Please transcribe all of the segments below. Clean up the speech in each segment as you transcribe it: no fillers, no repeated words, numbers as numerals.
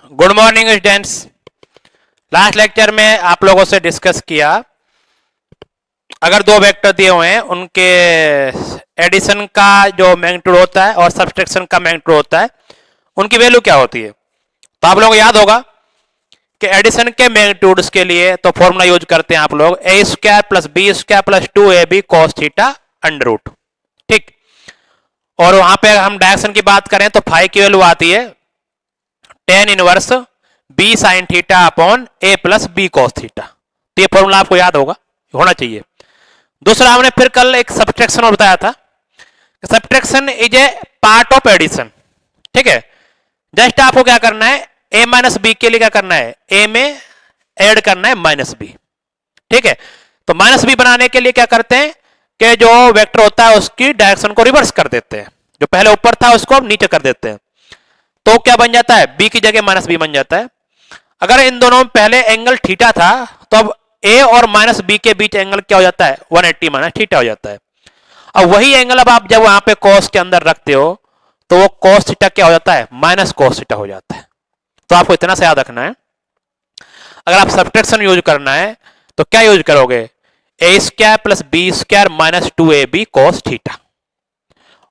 Good morning students. Last lecture में आप लोगों से डिस्कस किया, अगर दो वेक्टर दिए हुए हैं उनके एडिशन का जो मैग्नीट्यूड होता है और सब्सट्रैक्शन का मैग्नीट्यूड होता है, उनकी वैल्यू क्या होती है। तो आप लोगों को याद होगा कि एडिशन के मैग्नीट्यूड्स के लिए तो फॉर्मूला यूज करते हैं आप लोग A square plus B square plus 2ab cos theta under root. ठीक, और वहां पे हम डायरेक्शन की बात करें तो फाई की वैल्यू आती है tan inverse B sine theta upon A plus B cos theta. तो ये फॉर्मूला आपको याद होना चाहिए। दूसरा हमने फिर कल एक सब्ट्रैक्शन और बताया था, subtraction is a part of addition. ठीक है, जस्ट आपको क्या करना है, ए माइनस बी के लिए क्या करना है, ए में ऐड करना है माइनस बी। ठीक है, तो माइनस बी बनाने के लिए क्या करते हैं कि जो वेक्टर होता है उसकी डायरेक्शन को रिवर्स कर देते हैं, जो पहले ऊपर था उसको अब नीचे कर देते हैं। तो क्या बन जाता है, बी की जगह माइनस बी बन जाता है। अगर इन दोनों में पहले एंगल थीटा था तो अब ए और माइनस बी के बीच एंगल क्या हो जाता है, 180 माइनस थीटा हो जाता है। अब वही एंगल अब आप जब वहां पे कॉस के अंदर रखते हो तो वो कॉस थीटा क्या हो जाता है, माइनस कॉस थीटा हो जाता है। तो आपको इतना से याद रखना है, अगर आप सब्ट्रैक्शन यूज करना है तो क्या यूज करोगे, A square plus B square minus 2ab cos theta.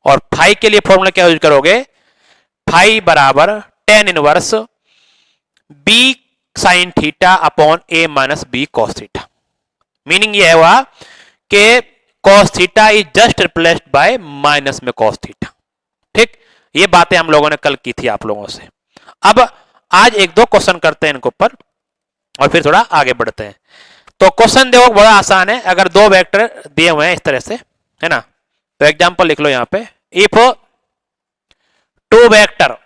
और फाई के लिए फॉर्मूला क्या यूज करोगे, फाई बराबर tan inverse B sine theta upon A minus B cos theta. Meaning ये हुआ कि cos theta is just replaced by minus में cos थीटा। ठीक, ये बातें हम लोगों ने कल की थी आप लोगों से। अब आज एक दो क्वेश्चन करते हैं इनके ऊपर और फिर थोड़ा आगे बढ़ते हैं। तो क्वेश्चन देखो बड़ा आसान है, अगर दो वेक्टर दिए हुए हैं इस तरह से, है ना, तो एग्जांपल लिख लो यहां पे, if two vector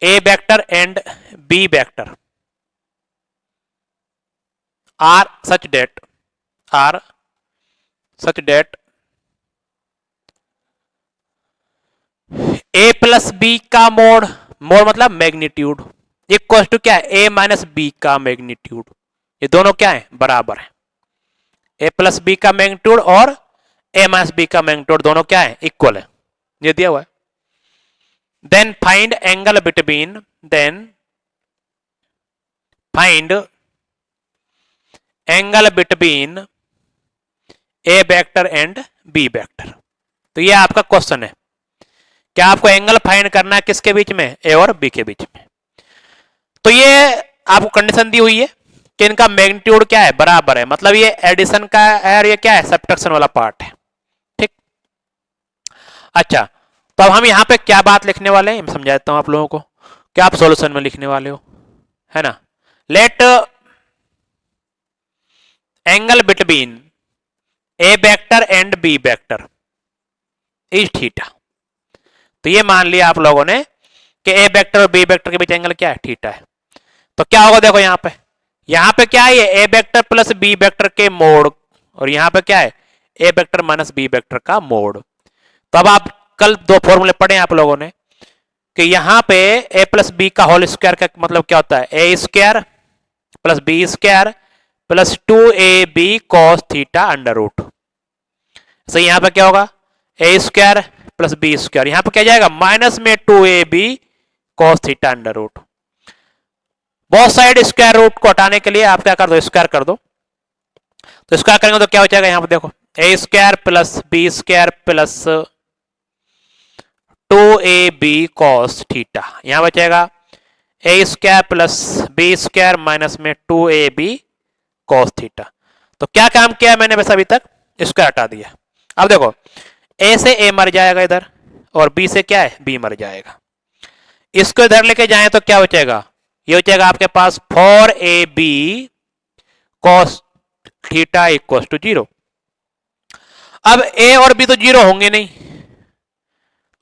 a vector and b vector are such that a plus B का मोड मतलब मैग्नीट्यूड इक्वल टू क्या है, a माइनस बी का मैग्नीट्यूड। ये दोनों क्या है, बराबर है। a प्लस बी का मैग्नीट्यूड और a माइनस बी का मैग्नीट्यूड दोनों क्या है, इक्वल है, ये दिया हुआ है। then find angle between a vector and b vector। तो ये आपका क्वेश्चन है, क्या आपको एंगल फाइंड करना है किसके बीच में, ए और बी के बीच में। तो ये आपको कंडीशन दी हुई है कि इनका मैग्नीट्यूड क्या है, बराबर है, मतलब ये एडिशन का है और ये क्या है, सब्ट्रैक्शन वाला पार्ट है। ठीक, अच्छा, तो अब हम यहां पे क्या बात लिखने वाले हैं, मैं समझा देता हूं आप लोगों को, क्या आप सॉल्यूशन में लिखने वाले हो, है ना। Let angle between A vector and B vector is theta. तो ये मान लिया आप लोगों ने कि ए वेक्टर और बी वेक्टर के बीच एंगल क्या है, थीटा है। तो क्या होगा, देखो यहां पे क्या है, ये ए वेक्टर प्लस बी वेक्टर के मोड, और यहां पे क्या है, ए वेक्टर माइनस बी वेक्टर का मोड। तो अब आप कल दो फॉर्मूले पढ़े आप लोगों ने कि यहां पे ए प्लस बी का होल स्क्वायर का मतलब क्या होता है, A square plus B square plus 2ab cos theta under root. सही, यहां पे क्या होगा, A square plus B square, यहां पे क्या जाएगा, माइनस में 2ab cos theta under root. बहुत साइड स्क्वायर रूट को हटाने के लिए आप क्या कर दो, स्क्वायर कर दो। तो स्क्वायर करेंगे तो क्या हो जाएगा, यहां पे देखो, A square plus B square plus 2ab cos theta, यहां बचेगा A square plus B square minus में 2ab cos थीटा। तो क्या काम किया मैंने बस अभी तक, स्क्वायर हटा दिया। अब देखो, ए से ए मर जाएगा इधर और बी से क्या है, बी मर जाएगा। इसको इधर लेके जाएं तो क्या बचेगा, ये बचेगा आपके पास 4ab cos theta equal to 0। अब ए और बी तो 0 होंगे नहीं,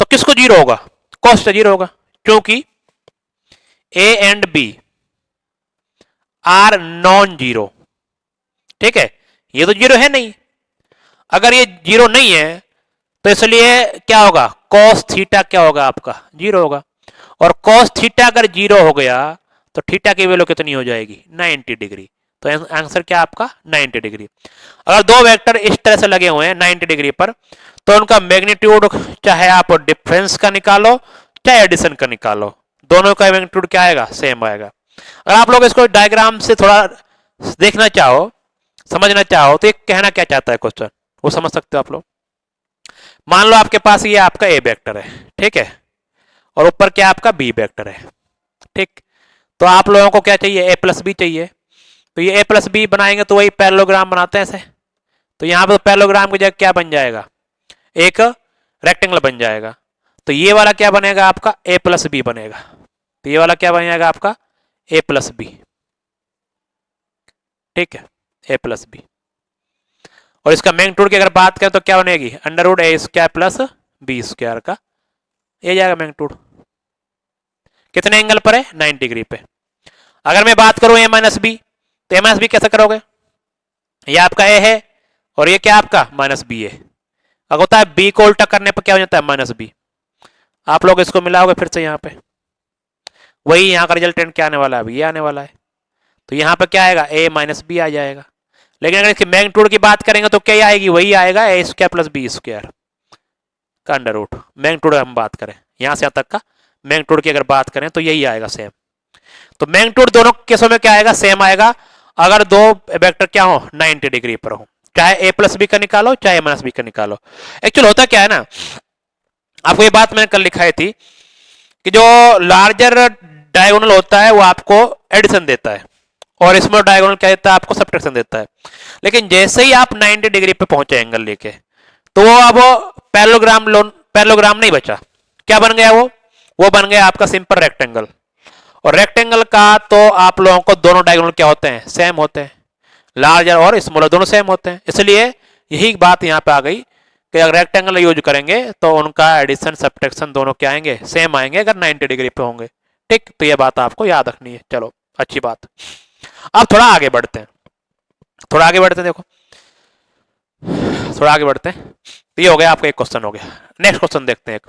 तो किसको 0 होगा, cos थीटा 0 होगा, क्योंकि A and B are non zero. ठीक है, ये तो 0 है नहीं, अगर ये 0 नहीं है तो इसलिए क्या होगा, cos थीटा क्या होगा आपका, 0 होगा। और cos थीटा अगर 0 हो गया तो थीटा की वैल्यू कितनी हो जाएगी, 90 डिग्री। तो आंसर क्या आपका 90 डिग्री। अगर दो वेक्टर इस तरह से लगे हुए हैं 90 डिग्री पर, तो उनका मैग्नीट्यूड चाहे आप डिफरेंस का निकालो चाहे एडिशन का निकालो, दोनों का मैग्नीट्यूड क्या आएगा, सेम आएगा। अगर आप लोग इसको डायग्राम से थोड़ा देखना चाहो, समझना चाहो, तो ये कहना क्या चाहता है क्वेश्चन, वो समझ सकते हो आप लोग। मान लो आपके पास ये आपका ए वेक्टर है, ठीक है, और ऊपर क्या आपका बी वेक्टर है, ठीक। तो आप लोगों को क्या चाहिए, ए प्लस बी चाहिए। तो ये ए प्लस बी बनाएंगे तो वही पैरेललोग्राम बनाते हैं ऐसे। तो यहां पर पैरेललोग्राम की जगह क्या बन जाएगा, एक रेक्टेंगल बन जाएगा। तो ये वाला क्या बनेगा आपका, ए प्लस बी बनेगा। तो ये वाला क्या बन जाएगा आपका, ए प्लस बी, ठीक है, ए प्लस बी। और इसका मैग्नीट्यूड की अगर बात करें तो क्या बनेगी, अंडर रूट ए स्क्वायर प्लस बी स्क्वायर का ये जाएगा मैग्नीट्यूड। कितने एंगल पर है, 90 डिग्री पे। अगर मैं बात करूं ए माइनस बी, तो ए माइनस बी कैसे करोगे, ये आपका ए है और ये क्या आपका माइनस बी है। अगर होता है बी को उल्टा करने पर क्या हो जाता है, माइनस बी। आप लोग इसको मिलाओगे फिर से यहाँ पे, वही यहाँ का रिजल्टेंट क्या आने वाला है, ये आने वाला है। तो यहाँ पे क्या आएगा, ए माइनस बी आ जाएगा। लेकिन अगर इसके मैग्नीट्यूड की बात करेंगे तो क्या आएगी, वही आएगा ए स्क्वायर प्लस बी स्क्वायर का अंडर रूट। मैग्नीट्यूड हम बात करें यहां से यहां तक का मैग्नीट्यूड की अगर बात करें तो यही आएगा सेम। तो मैग्नीट्यूड दोनों केसों में क्या आएगा, सेम आएगा। अगर दो वेक्टर क्या हो, 90 डिग्री पर हो, चाहे ए प्लस बी का निकालो चाहे ए माइनस बी का निकालो। एक्चुअल होता क्या है ना, आपको ये बात मैंने कल लिखाई थी कि जो लार्जर डायगोनल होता है वो आपको एडिशन देता है और स्मॉल डायगोनल क्या देता है, आपको सब्ट्रैक्शन देता है। लेकिन जैसे ही आप 90 डिग्री पे पहुंचे एंगल लेके, तो वो अब पैरेललोग्राम नहीं बचा, क्या बन गया वो बन गया आपका सिंपल रेक्टेंगल। और रेक्टेंगल का तो आप लोगों को दोनों डायगोनल क्या होते हैं, सेम होते हैं, लार्जर और स्मॉलर दोनों सेम होते हैं। इसलिए यही बात यहाँ पे आ गई कि अगर रेक्टेंगल यूज करेंगे तो उनका एडिशन सब्ट्रैक्शन दोनों क्या आएंगे, सेम आएंगे अगर 90 डिग्री पे होंगे, ठीक। तो ये बात आपको याद रखनी है। चलो अच्छी बात। अब थोड़ा आगे बढ़ते हैं, देखो थोड़ा आगे बढ़ते हैं। तो ये हो गया आपका एक क्वेश्चन हो गया। नेक्स्ट क्वेश्चन देखते हैं एक।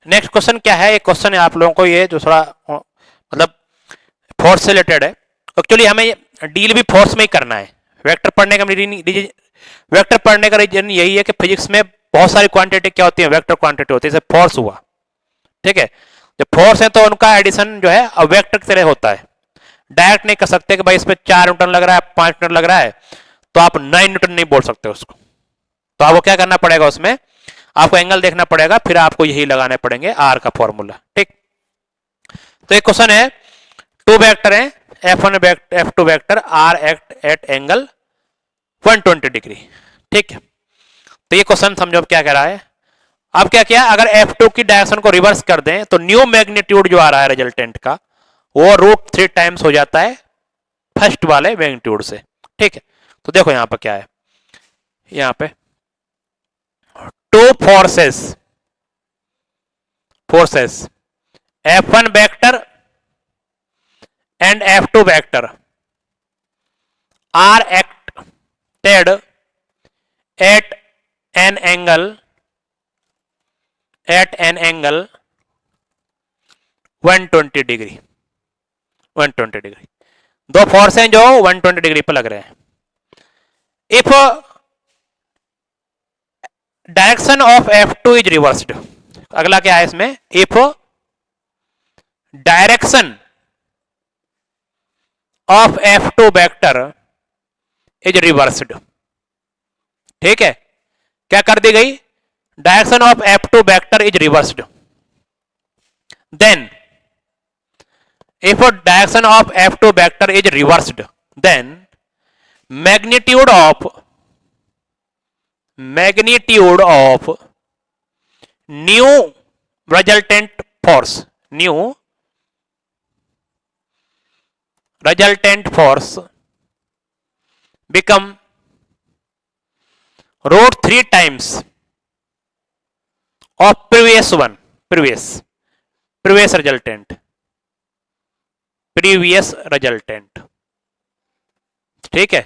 नेक्स्ट क्वेश्चन क्या है, एक क्वेश्चन है आप लोगों को ये जो थोड़ा मतलब फोर्स से रिलेटेड है। एक्चुअली हमें डील भी फोर्स में ही करना है। वेक्टर पढ़ने का रीजन यही है कि फिजिक्स में बहुत सारी क्वांटिटी क्या होती है, वेक्टर क्वांटिटी होती है। जैसे फोर्स हुआ, ठीक है, जब फोर्स है तो उनका एडिशन जो है अब वेक्टर की तरह होता है। डायरेक्ट नहीं कर सकते कि भाई इस पर 4 न्यूटन लग रहा है, 5 न्यूटन लग रहा है, तो आप 9 न्यूटन नहीं बोल सकते उसको। तो आपको क्या करना पड़ेगा, उसमें आपको एंगल देखना पड़ेगा, फिर आपको यही लगाने पड़ेंगे आर का फॉर्मूला, ठीक। तो एक क्वेश्चन है, टू वेक्टर है F1 vector F2 vector are act at angle 120 degree, ठीक है। तो ये क्वेश्चन समझो अब क्या कह रहा है। अब क्या किया, अगर F2 की डायरेक्शन को रिवर्स कर दें तो न्यू मैग्नीट्यूड जो आ रहा है रिजल्टेंट का, वो √3 टाइम्स हो जाता है फर्स्ट वाले मैग्नीट्यूड से, ठीक है। तो देखो यहां पर क्या है, यहां पे two forces F1 vector and F2 vector are acted at an angle 120 degree. 120 degree दो फोर्स हैं जो 120 डिग्री पर लग रहे हैं। If direction of F2 is reversed, अगला क्या है इसमें, if direction of F2 vector is reversed, ठीक है, क्या कर दी गई, direction of F2 vector is reversed, then if direction of F2 vector is reversed, then magnitude of new resultant force become √3 times of previous one, previous, previous resultant, previous resultant, ठीक है।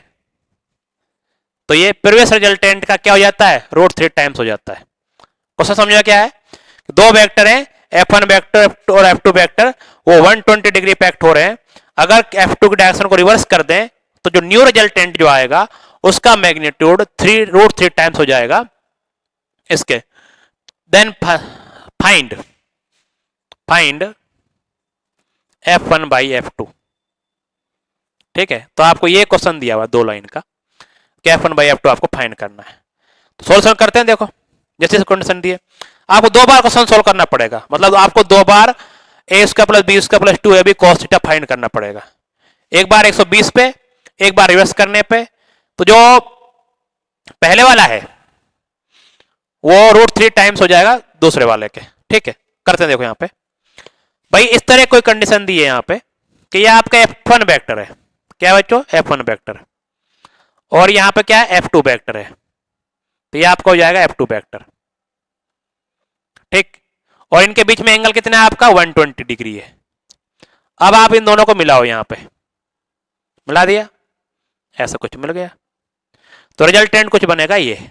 तो ये प्रीवियस रिजल्टेंट का क्या हो जाता है, root 3 times हो जाता है। क्वेश्चन समझा क्या है, दो वेक्टर हैं F1 वेक्टर और F2 वेक्टर, वो 120 डिग्री पे एक्ट हो रहे हैं। अगर F2 की डायरेक्शन को रिवर्स कर दें तो जो न्यू रिजल्टेंट जो आएगा उसका मैग्नीट्यूड रूट 3 टाइम्स हो जाएगा इसके। Then find F1 by F2, ठीक है। तो आपको ये क्वेश्चन दिया हुआ 2 लाइन का कि F1 बाई F2 आपको फाइंड करना है। तो सोल्यूशन करते हैं, देखो जैसे कंडीशन दी है आपको 2 बार क्वेश्चन सोल्व करना पड़ेगा, मतलब आपको 2 बार A square plus B square plus 2 AB cos theta find करना पड़ेगा। एक बार 120 पे, एक बार रिवर्स करने पे। तो जो पहले वाला है वो रूट 3 टाइम्स हो जाएगा दूसरे वाले के, ठीक है। करते हैं, देखो यहां पे भाई इस तरह कोई कंडीशन दी है यहां पे कि ये आपका F1 वेक्टर है, क्या बच्चों, F1 वेक्टर, और यहां पे क्या है, F2 वेक्टर है। तो ये आपका हो जाएगा F2 वेक्टर, ठीक। और इनके बीच में एंगल कितना है आपका, 120 डिग्री है। अब आप इन दोनों को मिलाओ, यहां पे मिला दिया, ऐसा कुछ मिल गया, तो रिजल्टेंट कुछ बनेगा ये।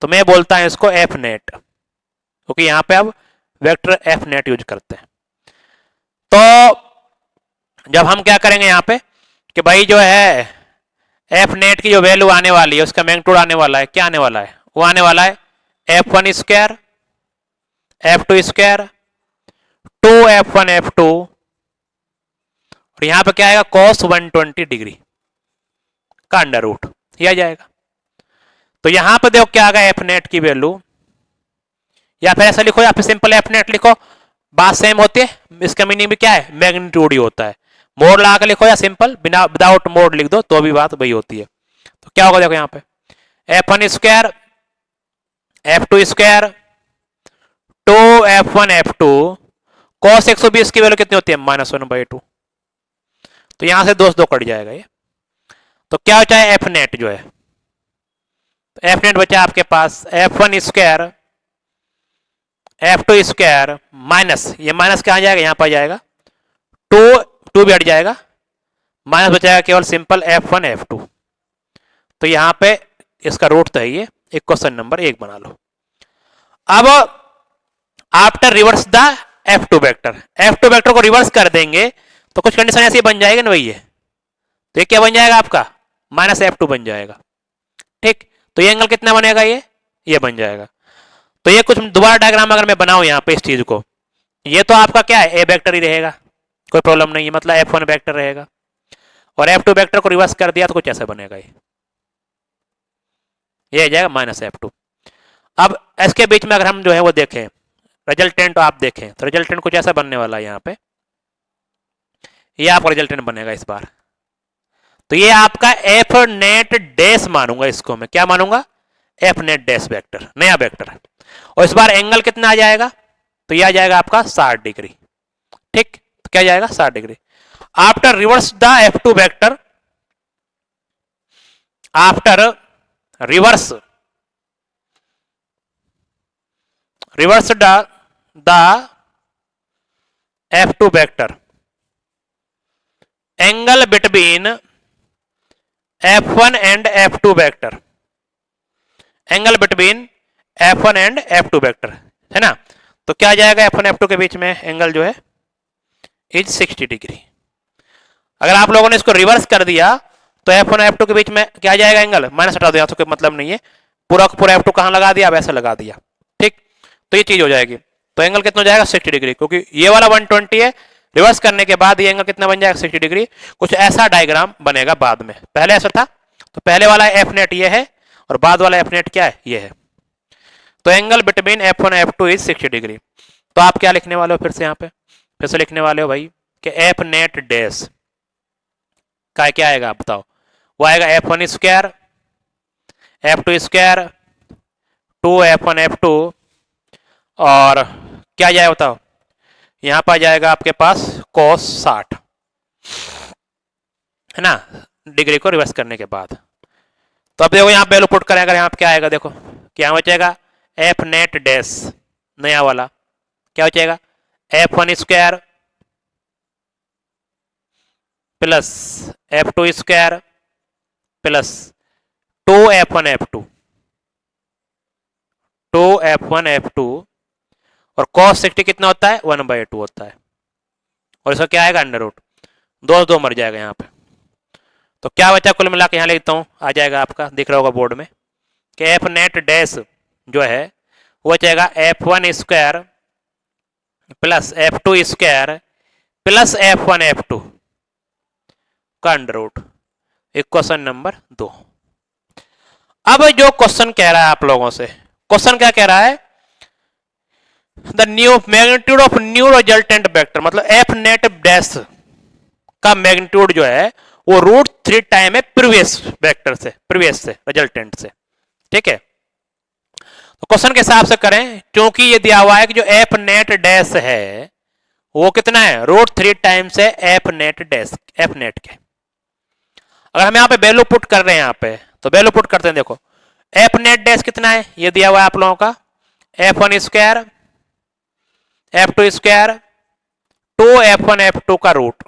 तो मैं बोलता हूं इसको एफ नेट, क्योंकि यहां पे अब वेक्टर एफ नेट यूज करते हैं। तो जब हम क्या करेंगे यहां पे कि भाई जो है एफ नेट की जो वैल्यू आने वाली है उसका मैग्नीट्यूड आने वाला है, क्या आने वाला है, वो आने वाला है F1 square F2 square 2F1 F2, और यहां पे क्या आएगा cos 120 डिग्री का अंडर रूट, ये आ जाएगा। तो यहां पर देखो क्या आ गया एफ नेट की वैल्यू, या फिर ऐसा लिखो या फिर सिंपल एफ नेट लिखो, बात सेम होती है। इसका मीनिंग भी क्या है, मैग्नीट्यूड ही होता है। मोड लगा के लिखो या सिंपल बिना विदाउट मोड लिख दो तो भी बात वही होती है। तो क्या होगा देखो यहां पे F1 square F2 square 2F1 F2 cos 120 की वैल्यू कितनी होती है, -1/2। तो यहां से 2 कट जाएगा ये। तो क्या होता है एफ नेट जो है, तो एफ नेट बचा आपके पास F1 square F2 square minus, ये माइनस कहां जाएगा, यहां पर जाएगा 2 भी हट जाएगा, माइनस बचाएगा केवल सिंपल F1 F2। तो यहां पे इसका रूट तो है ये, एक क्वेश्चन नंबर 1 बना लो। अब after reverse the F2 vector, F2 vector को रिवर्स कर देंगे तो कुछ कंडीशन ऐसी बन जाएगी ना भैया। तो ये क्या बन जाएगा आपका, -F2 बन जाएगा, ठीक। तो ये एंगल कितना बनेगा, ये बन जाएगा। तो ये कुछ दोबारा डायग्राम अगर मैं बनाऊं यहां पे इस चीज को, ये तो आपका क्या है, ए वेक्टर ही रहेगा, कोई प्रॉब्लम नहीं है, मतलब F1 वेक्टर रहेगा, और F2 वेक्टर को रिवर्स कर दिया तो कुछ ऐसा बनेगा, ये आ जाएगा -F2। अब इसके बीच में अगर हम जो है वो देखें रिजल्टेंट, आप देखें तो रिजल्टेंट कुछ ऐसा बनने वाला है यहाँ पे, ये आपका रिजल्टेंट बनेगा इस बार। तो ये आपका एफ नेट डैश मानूंगा, इसको मैं क्या मानूंगा, एफ नेट डैश वेक्टर, नया वेक्टर। और इस बार एंगल कितना आ जाएगा, तो ये आ जाएगा आपका 60 डिग्री, ठीक। तो क्या जाएगा 60 degree. After reverse the F2 vector, after reverse the F2 vector, angle between F1 and F2 vector, angle between F1 and F2 vector, है ना। तो क्या आ जाएगा F1 F2 के बीच में एंगल जो है इज 60 डिग्री। अगर आप लोगों ने इसको रिवर्स कर दिया तो F1 F2 के बीच में क्या आ जाएगा एंगल, माइनस हटा दिया तो कोई मतलब नहीं है, पूरा पूरा F2 कहां लगा दिया, वैसे लगा दिया, ठीक। तो ये चीज हो जाएगी। तो एंगल कितना हो जाएगा 60 डिग्री, क्योंकि ये वाला 120 है, रिवर्स करने के बाद ये एंगल कितना बन जाएगा 60 डिग्री। कुछ ऐसा डायग्राम बनेगा बाद में, पहले ऐसा था, तो पहले वाला एफ नेट ये है और बाद वाला एफ नेट क्या है, ये है। तो angle between F1 F2 is 60 degree. तो आप क्या लिखने वाले हो, फिर से यहाँ पे फिर से लिखने वाले हो भाई कि एफ नेट डैश का क्या आएगा, आप बताओ। वो आएगा F1 square F2 square 2F1 F2, और क्या जाएगा बताओ, यहां पर जाएगा आपके पास cos 60, है ना, डिग्री को रिवर्स करने के बाद। तो अब देखो यहां पे वैल्यू पुट करें, अगर यहां पे क्या आएगा देखो, क्या बचेगा एफ नेट डैश नया वाला क्या हो जाएगा, F1 square plus F2 square plus 2F1 F2 और cos 60 कितना होता है, 1/2 होता है, और इसका क्या आएगा, अंडर रूट, दो मर जाएगा यहाँ पे। तो क्या बचा, कुल मिला के यहाँ लिखता हूँ, आ जाएगा आपका, दिख रहा होगा बोर्ड में कि एफ नेट डैश जो है वो बचेगा F1 square plus F2 square plus F1 F2 का अंडर रूट। Equation number 2। अब जो क्वेश्चन कह रहा है आप लोगों से, क्वेश्चन क्या कह रहा है, the new magnitude of new resultant vector, मतलब एफ नेट डैश का मैग्नीट्यूड जो है वो √3 टाइम है प्रीवियस वेक्टर से, प्रीवियस से, रिजल्टेंट से। ठीक है, तो क्वेश्चन के हिसाब से करें, क्योंकि ये दिया हुआ है कि जो एफ नेट डैश है वो कितना है, √3 टाइम्स है F net dash, F net के। अगर हम यहाँ पे वैल्यू पुट कर रहे हैं यहाँ पे, तो वैल्यू पुट करते हैं, देखो एफ नेट डैश कितना है, ये दिया हुआ है आप लोगों का F1 square F2 square 2F1 F2 का रूट,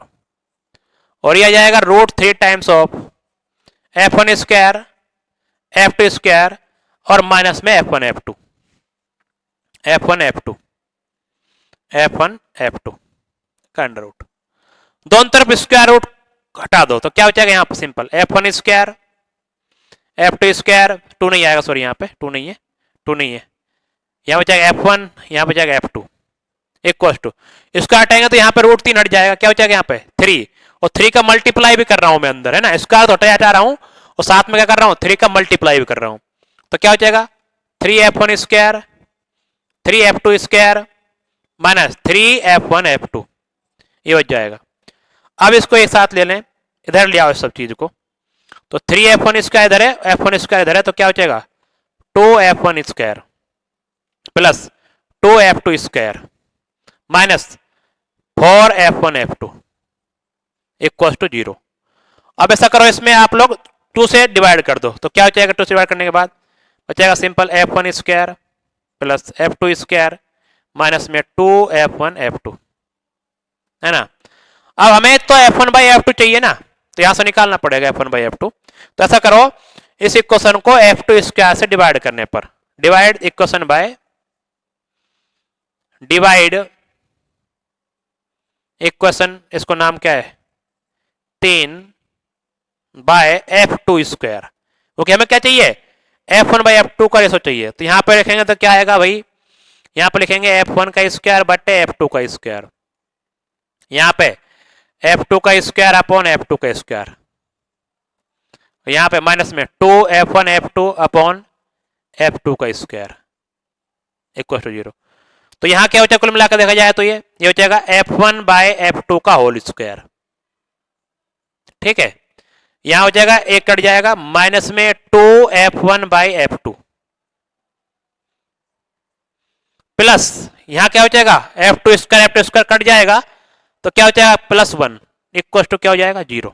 और ये आ जाएगा √3 times of F1 square F2 square और माइनस में F1 F2 का अंडर रूट, दोनों तरफ स्क्वायर रूट हटा दो तो क्या हो जाएगा, यहाँ पर simple F1 square F2 square, 2 नहीं आएगा, सॉरी यहाँ पे 2 नहीं है, 2 नहीं है, यहाँ पे जाएगा F1, यहाँ पे जाएगा F2 इक्वल टू, इसको हटाएंगे तो यहाँ पे √3 हट जाएगा, क्या हो जाएगा यहाँ पे 3, और 3 का मल्टीप्लाई भी कर रहा हूं मैं अंदर, है ना, इसका तो हटा रहा हूं और साथ में क्या कर रहा हूं, 3 का मल्टीप्लाई भी कर रहा हूं, तो क्या हो जाएगा 3F1 square 3F2 square minus 3F1 F2, ये बच जाएगा। अब इसको एक साथ ले लें, इधर ले आओ इस सब चीज को, तो 3F1 स्क्वायर इधर है, F1 स्क्वायर इधर है, तो क्या हो जाएगा 2F1 square plus 2F2 square minus 4F1 F2 equal to 0। अब ऐसा करो, इसमें आप लोग 2 से डिवाइड कर दो, तो क्या हो जाएगा, 2 से डिवाइड करने के बाद बचेगा simple F1 square plus F2 square minus में 2F1 F2, है ना। अब हमें तो F1/F2 चाहिए ना, तो यहां से निकालना पड़ेगा F1/F2, तो ऐसा करो, इस इक्वेशन को F2 स्क्वायर से डिवाइड करने पर, divide equation by divide equation, इसको नाम क्या है 3/F2 स्क्वायर, क्योंकि हमें क्या चाहिए F1/F2 का रेशो चाहिए, तो यहां पर लिखेंगे तो क्या आएगा भाई, यहां पर लिखेंगे F1 का स्क्वायर बटे F2 का स्क्वायर, यहां पे F2 का स्क्वायर अपॉन F2 का स्क्वायर, यहां पे माइनस में 2F1 F2 अपॉन F2 का स्क्वायर इक्वल टू 0। तो यहां क्या हो जाएगा, कुल मिलाकर देखा जाए तो ये हो जाएगा F1/F2 का होल स्क्वायर। ठीक है, यहां हो जाएगा, एक कट जाएगा, माइनस में 2F1/F2 प्लस यहां क्या हो जाएगा F2 स्क्वायर कट जाएगा, तो क्या हो जाएगा +1 इक्वल टू क्या हो जाएगा 0।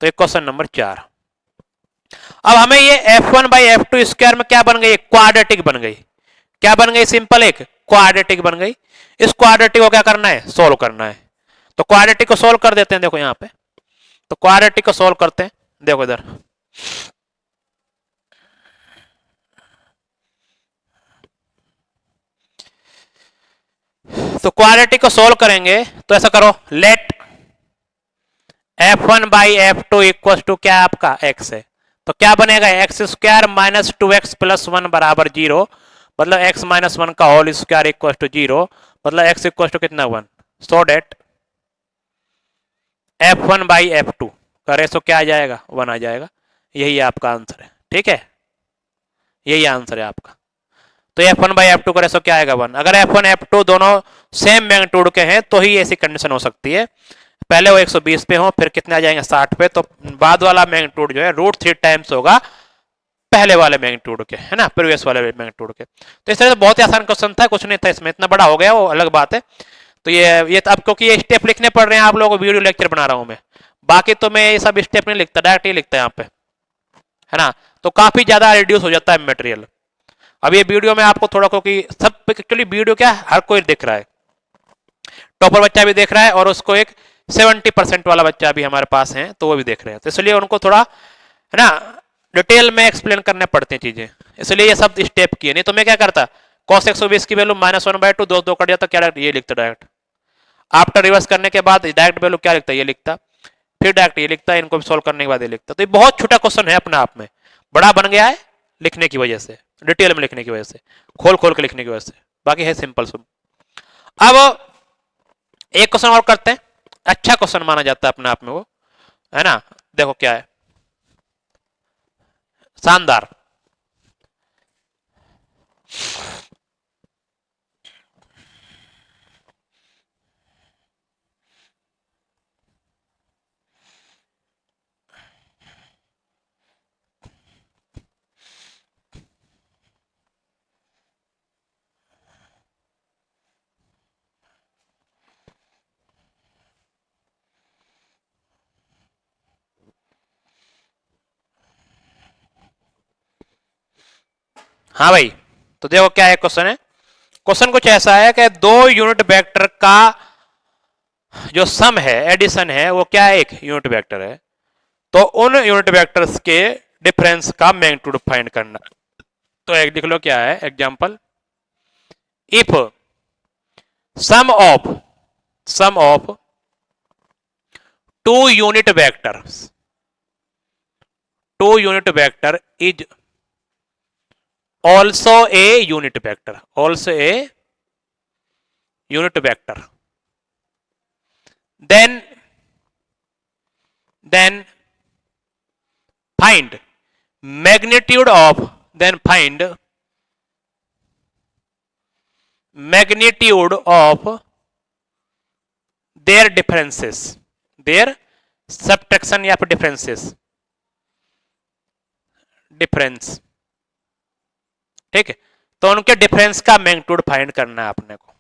तो इक्वेशन नंबर 4। अब हमें ये F1/F2 स्क्वायर में क्या बन गई, क्वाड्रेटिक बन गई, क्या बन गई, सिंपल एक क्वाड्रेटिक बन गई। इस क्वाड्रेटिक को क्या करना है, सोल्व करना है, तो क्वाड्रेटिक को सोल्व कर देते हैं, देखो यहां पे, तो क्वाड्रेटिक को सोल्व करते हैं, देखो इधर, तो क्वाड्रेटिक को सोल्व करेंगे तो ऐसा करो, लेट F1/F2 इक्वल टू क्या आपका x है, तो क्या बनेगा x square minus 2x plus 1 बराबर 0, मतलब x माइनस 1 का होल स्क्वायर इक्वल टू 0, मतलब x इक्वल टू कितना 1, सो डेट F1/F2 का रेशो क्या आ जाएगा, 1 आ जाएगा। यही आपका आंसर है, ठीक है, यही आंसर है आपका। तो F1/F2 का रेशो क्या आएगा 1। अगर F1 F2 दोनों सेम मैग्नीट्यूड के हैं तो ही ऐसी कंडीशन हो सकती है, पहले वो 120 पे हो, फिर कितने आ जाएंगे 60 पे, तो बाद वाला मैग्नीट्यूड जो है √3 टाइम्स होगा पहले वाले मैग्नीट्यूड के, है ना, प्रीवियस वाले मैग्नीट्यूड के। तो इस तरह से बहुत ही आसान क्वेश्चन था, कुछ नहीं था इसमें, इतना बड़ा हो गया वो अलग बात है। तो ये अब क्योंकि ये स्टेप लिखने पड़ रहे हैं आप लोगों को, वीडियो लेक्चर बना रहा हूं मैं, बाकी तो मैं ये सब स्टेप नहीं लिखता, डायरेक्ट ही लिखता है यहाँ पे, है ना, तो काफी ज्यादा रिड्यूस हो जाता है मटेरियल। अब ये वीडियो में आपको थोड़ा, क्योंकि सब एक्चुअली वीडियो क्या है, हर कोई देख रहा है, टॉपर बच्चा भी देख रहा है और उसको एक 70% वाला बच्चा भी हमारे पास है तो वो भी देख रहे हैं, तो इसलिए उनको थोड़ा है ना डिटेल में एक्सप्लेन करने पड़ते हैं चीजें, इसलिए ये सब स्टेप किए। नहीं तो मैं क्या करता, cos 120 की वैल्यू -1/2, दो दो कट जाता, क्या ये लिखता डायरेक्ट, आफ्टर रिवर्स करने के बाद डायरेक्ट वैल्यू क्या लिखता, ये लिखता, फिर डायरेक्ट ये लिखता, इनको सॉल्व करने के बाद ये लिखता। तो ये बहुत छोटा क्वेश्चन है अपने आप में, बड़ा बन गया है लिखने की वजह से, डिटेल में लिखने की वजह से, खोल खोल के लिखने की वजह से, बाकी है सिंपल सुन। अब एक क्वेश्चन और करते हैं, अच्छा क्वेश्चन माना जाता है अपने आप में वो, है ना, देखो क्या है, शानदार। हाँ भाई, तो देखो क्या है क्वेश्चन है, क्वेश्चन कुछ ऐसा है कि दो यूनिट वेक्टर का जो सम है, एडिशन है, वो क्या है, एक यूनिट वेक्टर है, तो उन यूनिट वेक्टर्स के डिफरेंस का मैग्नीट्यूड फाइंड करना। तो एक लिख लो क्या है example, if sum of two unit vector is also a unit vector, then find magnitude of their differences, their subtraction या फिर डिफरेंस, ठीक है, तो उनके डिफरेंस का मैग्नीट्यूड फाइंड करना है अपने को।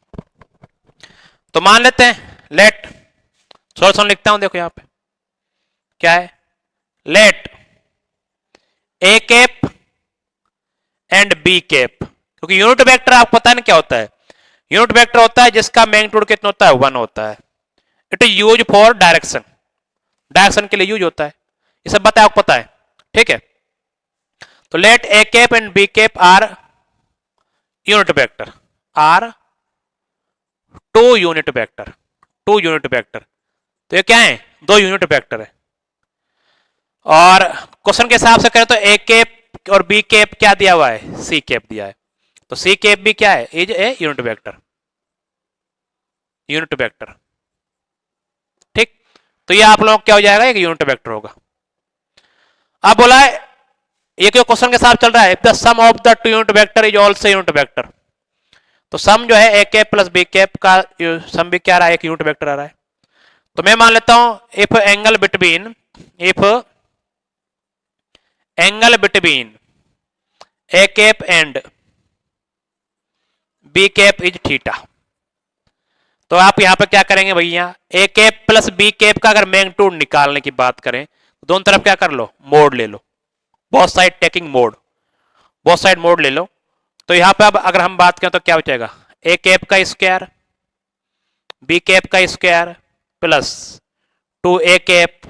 तो मान लेते हैं, लेट सॉल्यूशन लिखता हूं, देखो यहां पे क्या है, let A cap and B cap, क्योंकि यूनिट वेक्टर आपको पता नहीं क्या होता है, यूनिट वेक्टर होता है जिसका मैग्नीट्यूड कितना होता है, 1 होता है। It is use for direction के लिए यूज होता है, ये सब बताया आपको पता है, ठीक है। तो let A cap and B cap are unit vector, are two unit vector, तो ये क्या है, दो यूनिट वेक्टर है। और क्वेश्चन के हिसाब से करें तो ए कैप और बी कैप क्या दिया हुआ है, सी कैप दिया है, तो सी कैप भी क्या है, इज ए यूनिट वेक्टर, ठीक। तो ये आप लोग क्या हो जाएगा, एक यूनिट वेक्टर होगा। अब बोला है ये क्वेश्चन के साथ चल रहा है, the sum of the two unit vector is also unit vector, तो सम जो है A cap plus B cap का सम भी क्या आ रहा है, एक यूनिट वेक्टर आ रहा है। तो मैं मान लेता हूं if angle between A cap and B cap is theta, तो आप यहां पर क्या करेंगे भैया, A cap plus B cap का अगर मैग्नीट्यूड निकालने की बात करें, दोनों तरफ क्या कर लो, मोड ले लो, both side taking mode, both side mode ले लो। तो यहां पे अब अगर हम बात करें तो क्या बचेगा, ए कैप का स्क्वायर बी कैप का square plus 2a cap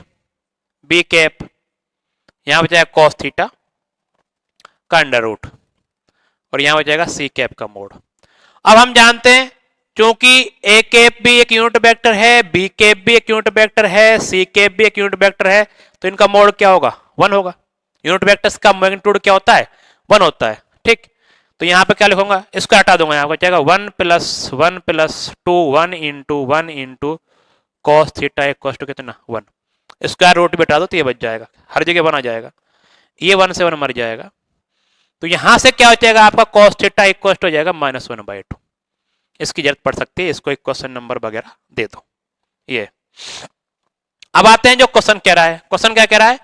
b cap, यहां बचेगा कॉस थीटा का अंडर रूट, और यहां बचेगा सी कैप का मोड। अब हम जानते हैं क्योंकि ए कैप भी एक यूनिट वेक्टर है, बी कैप भी एक यूनिट वेक्टर है, सी कैप भी एक यूनिट वेक्टर है, तो इनका मोड क्या होगा, 1 होगा। यूनिट वेक्टर्स का मैग्नीट्यूड क्या होता है, 1 होता है, ठीक। तो यहां पे क्या लिखूंगा, इसको हटा दूंगा, यहां बचेगा 1 + 2 1 into cos theta equal to कितना, 1, स्क्वायर रूट भी हटा दो तो ये बच जाएगा, हर जगह 1 आ जाएगा, ये 1 से 1 मर जाएगा। तो यहां से क्या हो जाएगा आपका, कॉस थीटा इक्वल हो जाएगा -1/2। इसकी जरूरत पड़ सकती है, इसको एक क्वेश्चन नंबर वगैरह दे दो। ये अब आते हैं जो क्वेश्चन कह रहा है, क्वेश्चन क्या कह रहा है,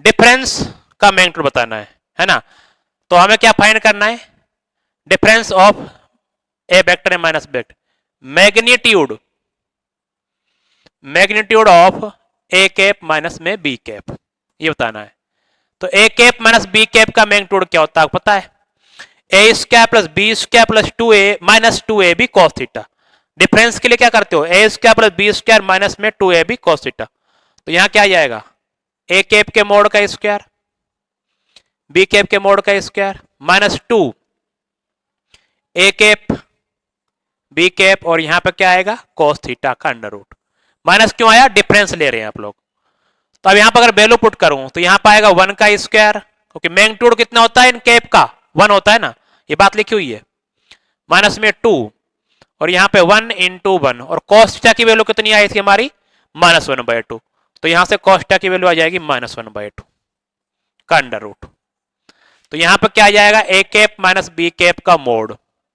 डिफरेंस का मैग्नीट्यूड बताना है ना। तो हमें क्या फाइंड करना है, difference of A vector and minus vector, magnitude of A cap minus में बी कैप, ये बताना है। तो A cap minus B cap का मैग्नीट्यूड क्या होता है आपको पता है, A square plus B square plus 2a minus 2ab cos theta. Difference के लिए क्या करते हो, A square plus B square minus में 2ab cos थीटा। तो यहां क्या आ जाएगा, ए कैप के मोड का स्क्वायर बी कैप के मोड का square minus 2 A cap b cap और यहां पर क्या आएगा cos थीटा का अंडर रूट। माइनस क्यों आया, डिफरेंस ले रहे हैं आप लोग। तो अब यहां पर अगर वैल्यू पुट करूं तो यहां पर आएगा 1 का स्क्वायर, क्योंकि मैग्नीट्यूड कितना होता है इन कैप का 1 होता है ना, ये बात लिखी हुई है, माइनस में 2 और यहां पे 1 इंटू 1 और cos थीटा की वैल्यू कितनी आई थी हमारी -1/2। तो यहां से cos थीटा की वैल्यू आ जाएगी -1/2 का अंडर रूट। तो यहां पर क्या आ जाएगा, A cap minus B cap का मोड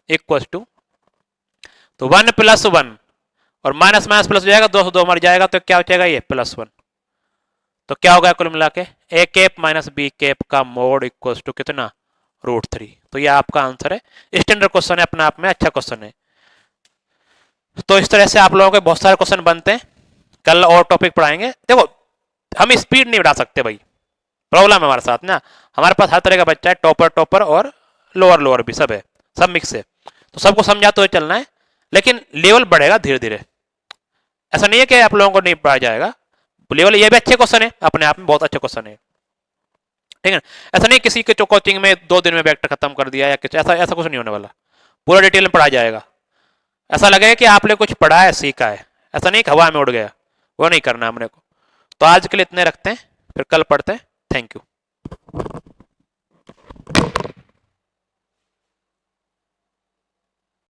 इक्वल टू, तो 1 + 1 और माइनस माइनस प्लस हो जाएगा, 2 से 2 मर जाएगा, तो क्या हो जाएगा ये +1। तो क्या होगा कुल मिला के ए कैप माइनस बी कैप का मोड इक्वल टू कितना √3। तो ये आपका आंसर है। स्टैंडर्ड क्वेश्चन है, अपने आप में अच्छा क्वेश्चन है। तो इस तरह से आप लोगों के बहुत सारे क्वेश्चन बनते हैं। कल और टॉपिक पढ़ाएंगे। देखो हम स्पीड नहीं बढ़ा सकते भाई, प्रॉब्लम है हमारे साथ ना, हमारे पास हर तरह का बच्चा है, टॉपर और लोअर भी सब है, सब मिक्स है, तो सबको समझाते हुए चलना है, लेकिन लेवल बढ़ेगा धीरे धीरे। ऐसा नहीं है कि आप लोगों को नहीं पढ़ाया जाएगा लेवल, ये भी अच्छे क्वेश्चन है, अपने आप में बहुत अच्छे क्वेश्चन है, ठीक है। ऐसा नहीं किसी के कोचिंग में 2 दिन में वेक्टर खत्म कर दिया या कुछ, ऐसा कुछ नहीं होने वाला, पूरा डिटेल में पढ़ाया जाएगा। ऐसा लगेगा कि आपने कुछ पढ़ा है सीखा है, ऐसा नहीं कि हवा में उड़ गया, वो नहीं करना हमने को। तो आज के लिए इतने रखते हैं, फिर कल पढ़ते हैं। Thank you.